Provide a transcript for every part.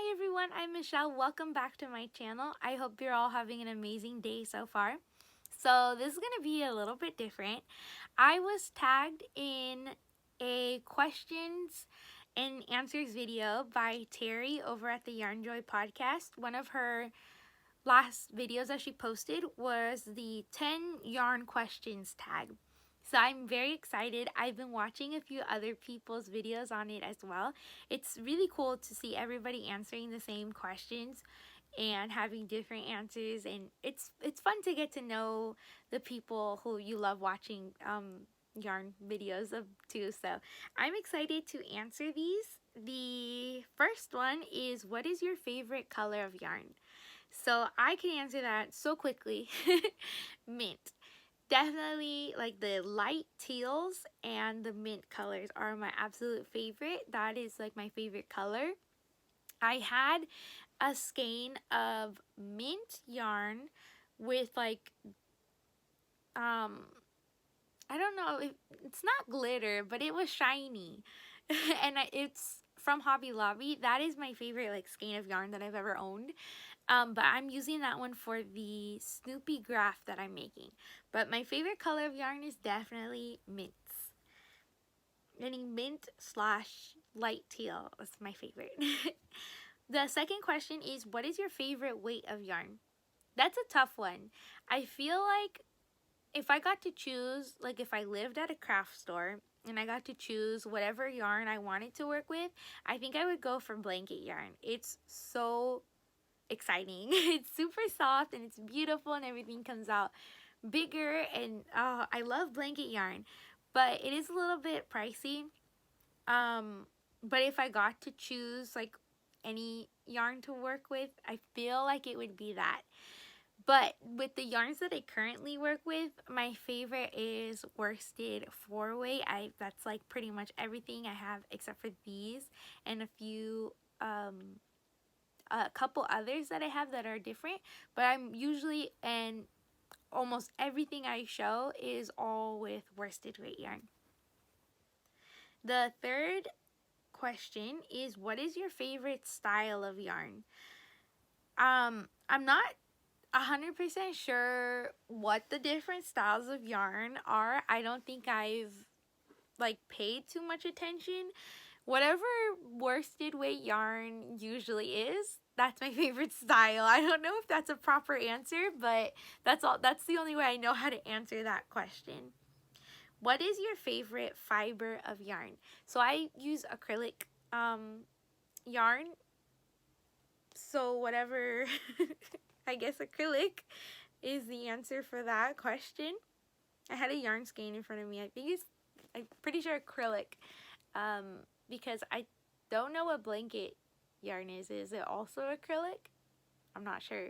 Hi everyone, I'm Michelle. Welcome back to my channel. I hope you're all having an amazing day so far. So this is going to be a little bit different. I was tagged in a questions and answers video by Terry over at the Yarn Joy podcast. One of her last videos that she posted was the 10 yarn questions tag. So I'm very excited. I've been watching a few other people's videos on it as well. It's really cool to see everybody answering the same questions and having different answers, and it's fun to get to know the people who you love watching yarn videos of too. So I'm excited to answer these. The first one is, what is your favorite color of yarn? So I can answer that so quickly. Mint. Definitely, like, the light teals and the mint colors are my absolute favorite. That is like my favorite color. I had a skein of mint yarn with like I don't know, it's not glitter, but it was shiny. And it's from Hobby Lobby. That is my favorite like skein of yarn that I've ever owned. But I'm using that one for the Snoopy graph that I'm making. But my favorite color of yarn is definitely mints. Meaning mint slash light teal is my favorite. The second question is, what is your favorite weight of yarn? That's a tough one. I feel like if I got to choose, like if I lived at a craft store and I got to choose whatever yarn I wanted to work with, I think I would go for blanket yarn. It's so exciting. It's super soft and it's beautiful and everything comes out bigger, and I love blanket yarn, but it is a little bit pricey. But if I got to choose like any yarn to work with, I feel like it would be that. But with the yarns that I currently work with, my favorite is worsted 4-way. That's like pretty much everything I have except for these and a couple others that I have that are different. But I'm usually, and almost everything I show is all with worsted weight yarn. The third question is, what is your favorite style of yarn? I'm not 100% sure what the different styles of yarn are. I don't think I've like paid too much attention. Whatever worsted weight yarn usually is, that's my favorite style. I don't know if that's a proper answer, but that's the only way I know how to answer that question. What is your favorite fiber of yarn? So I use acrylic yarn. So whatever, I guess acrylic is the answer for that question. I had a yarn skein in front of me. I'm pretty sure acrylic, because I don't know what blanket yarn is. Is it also acrylic? I'm not sure.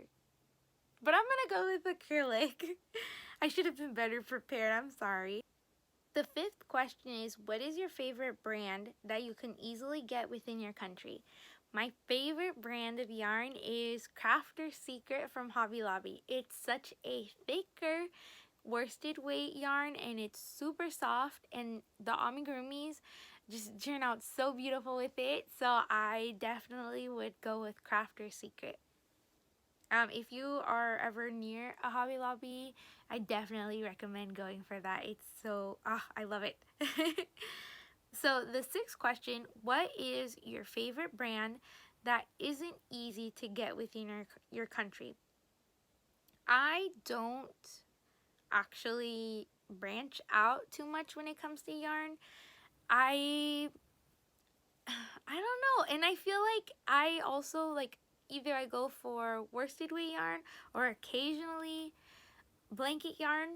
But I'm gonna go with acrylic. I should have been better prepared. I'm sorry. The fifth question is, what is your favorite brand that you can easily get within your country? My favorite brand of yarn is Crafter's Secret from Hobby Lobby. It's such a thicker worsted weight yarn and it's super soft, and the amigurumis just turn out so beautiful with it. So I definitely would go with Crafter's Secret. If you are ever near a Hobby Lobby, I definitely recommend going for that. It's so, I love it. So the sixth question, what is your favorite brand that isn't easy to get within your country? I don't actually branch out too much when it comes to yarn. I don't know, and I feel like I also like, either I go for worsted weight yarn or occasionally blanket yarn,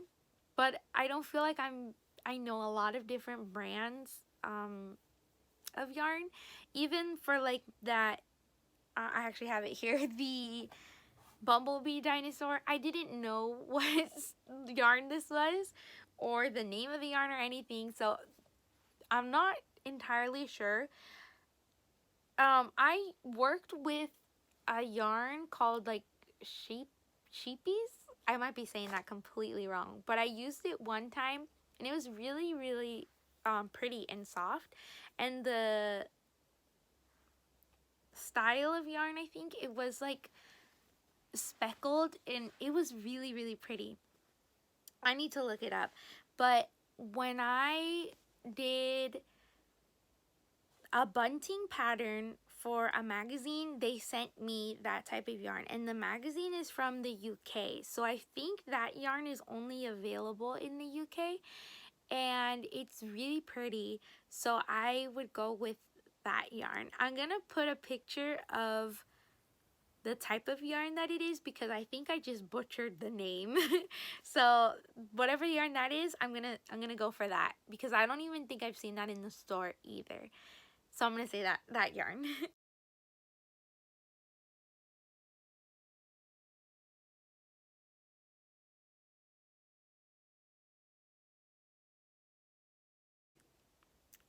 but I don't feel like I know a lot of different brands of yarn. Even for like that, I actually have it here, the bumblebee dinosaur. I didn't know what yarn this was or the name of the yarn or anything, so I'm not entirely sure. I worked with a yarn called like sheepies. I might be saying that completely wrong, but I used it one time and it was really, really pretty and soft, and the style of yarn, I think. It was like speckled and it was really, really pretty. I need to look it up. But when I did a bunting pattern for a magazine, they sent me that type of yarn, and the magazine is from the UK, so I think that yarn is only available in the UK, and it's really pretty, so I would go with that yarn. I'm gonna put a picture of the type of yarn that it is because I think I just butchered the name. So whatever yarn that is, I'm gonna go for that because I don't even think I've seen that in the store either. So I'm gonna say that yarn.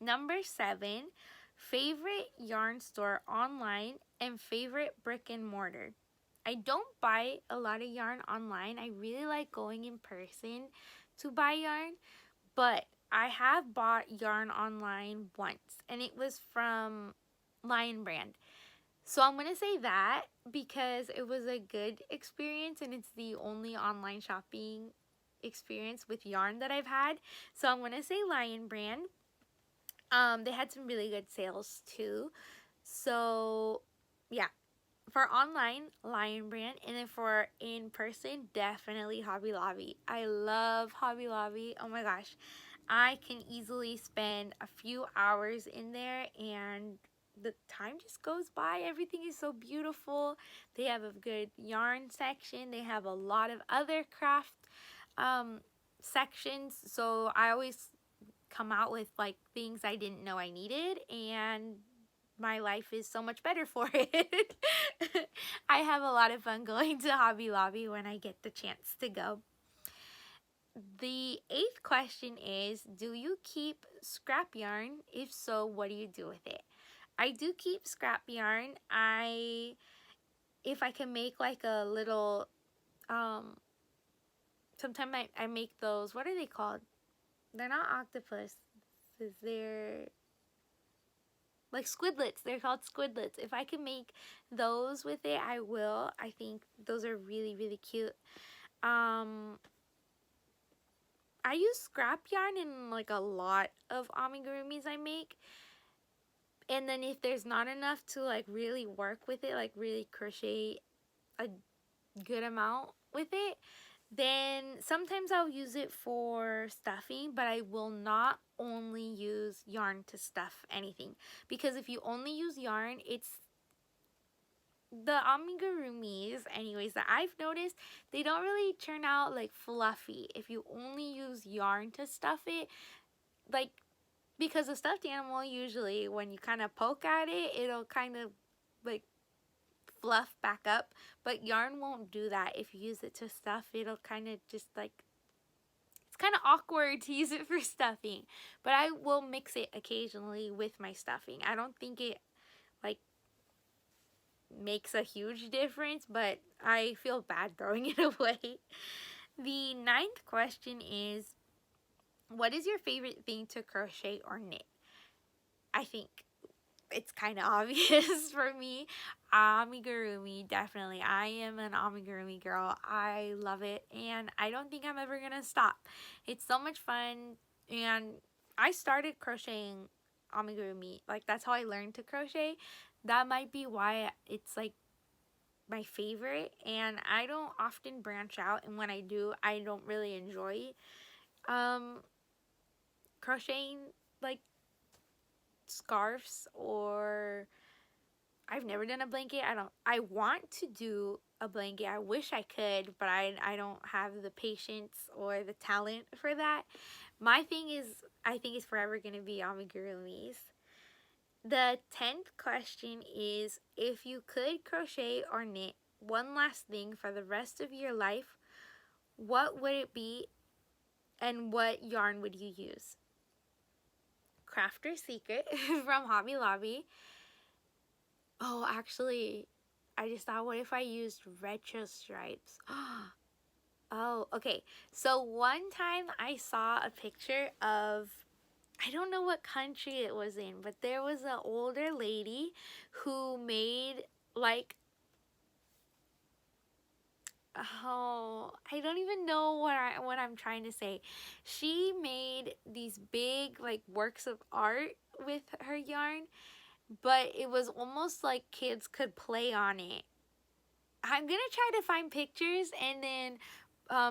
Number 7, favorite yarn store online and favorite brick and mortar. I don't buy a lot of yarn online. I really like going in person to buy yarn, but I have bought yarn online once, and it was from Lion Brand. So I'm going to say that because it was a good experience and it's the only online shopping experience with yarn that I've had. So I'm going to say Lion Brand. They had some really good sales too. So yeah, for online, Lion Brand, and then for in person, definitely Hobby Lobby. I love Hobby Lobby. Oh my gosh, I can easily spend a few hours in there and the time just goes by. Everything is so beautiful. They have a good yarn section. They have a lot of other craft um, sections. So I always come out with like things I didn't know I needed, and my life is so much better for it. I have a lot of fun going to Hobby Lobby when I get the chance to go. The 8th question is, do you keep scrap yarn? If so, what do you do with it? I do keep scrap yarn. If I can make like a little, sometimes I make those, what are they called? They're not octopus. They're like squidlets. They're called squidlets. If I can make those with it, I will. I think those are really, really cute. I use scrap yarn in like a lot of amigurumis I make. And then if there's not enough to like really work with it, like really crochet a good amount with it, then sometimes I'll use it for stuffing, but I will not only use yarn to stuff anything. Because if you only use yarn, it's the amigurumis anyways that I've noticed, they don't really turn out like fluffy if you only use yarn to stuff it. Like, because a stuffed animal, usually when you kind of poke at it, it'll kind of like fluff back up, but yarn won't do that. If you use it to stuff, it'll kind of just like, it's kind of awkward to use it for stuffing, but I will mix it occasionally with my stuffing. I don't think it like makes a huge difference, but I feel bad throwing it away. The 9th question is, what is your favorite thing to crochet or knit? I think it's kind of obvious for me. Amigurumi, definitely. I am an amigurumi girl. I love it, and I don't think I'm ever gonna stop. It's so much fun, and I started crocheting amigurumi. Like, that's how I learned to crochet. That might be why it's like my favorite, and I don't often branch out, and when I do, I don't really enjoy um crocheting like scarves, or I've never done a blanket. I want to do a blanket. I wish I could, but I don't have the patience or the talent for that. My thing is, I think it's forever going to be amigurumis. The 10th question is, if you could crochet or knit one last thing for the rest of your life, what would it be and what yarn would you use? Crafter's Secret from Hobby Lobby. Oh, actually, I just thought, what if I used retro stripes? Oh, okay. So one time I saw a picture of I don't know what country it was in, but there was an older lady who made like, oh, I don't even know what I'm trying to say. She made these big like works of art with her yarn, but it was almost like kids could play on it. I'm gonna try to find pictures and then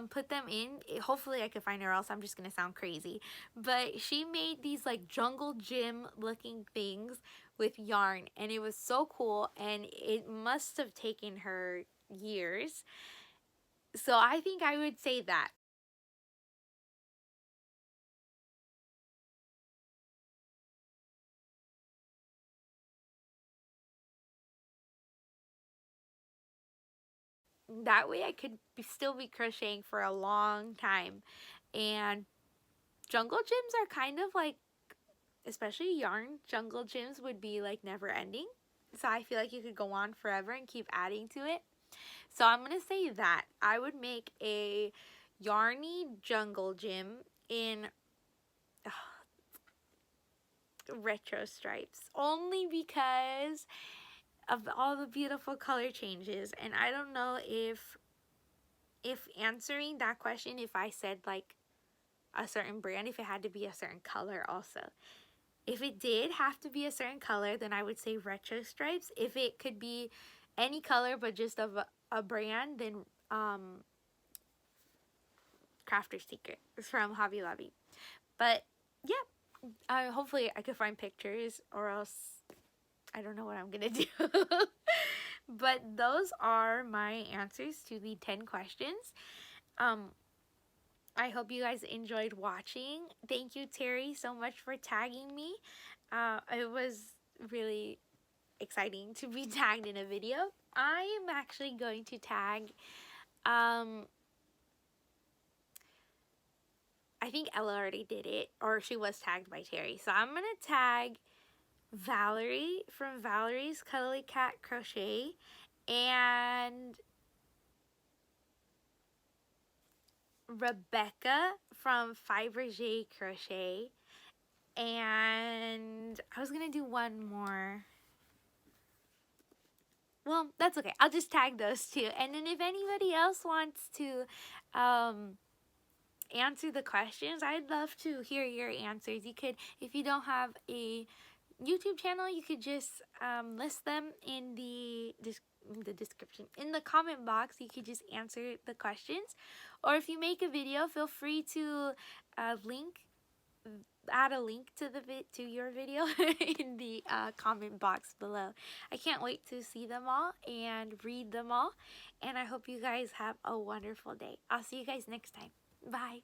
put them in. Hopefully I can find her, else I'm just gonna sound crazy. But she made these like jungle gym looking things with yarn, and it was so cool, and it must have taken her years. So I think I would say that. That way I could still be crocheting for a long time. And jungle gyms are kind of like, especially yarn jungle gyms would be like never ending. So I feel like you could go on forever and keep adding to it. So I'm going to say that I would make a yarny jungle gym in retro stripes, only because of all the beautiful color changes. And I don't know if answering that question, if I said like a certain brand, if it had to be a certain color also. If it did have to be a certain color, then I would say retro stripes. If it could be any color but just of a brand, then Crafter's Secret from Hobby Lobby. But yeah, hopefully I could find pictures, or else I don't know what I'm gonna do. But those are my answers to the 10 questions. I hope you guys enjoyed watching. Thank you, Terry, so much for tagging me. It was really exciting to be tagged in a video. I am actually going to tag, I think Ella already did it, or she was tagged by Terry. So I'm going to tag Valerie from Valerie's Cuddly Cat Crochet, and Rebecca from Fibergé Crochet, and I was going to do one more. Well, that's okay. I'll just tag those two. And then if anybody else wants to answer the questions, I'd love to hear your answers. You could, if you don't have a YouTube channel, you could just list them in the description. In the comment box, you could just answer the questions. Or if you make a video, feel free to add a link to your video in the comment box below. I can't wait to see them all and read them all, and I hope you guys have a wonderful day. I'll see you guys next time. Bye.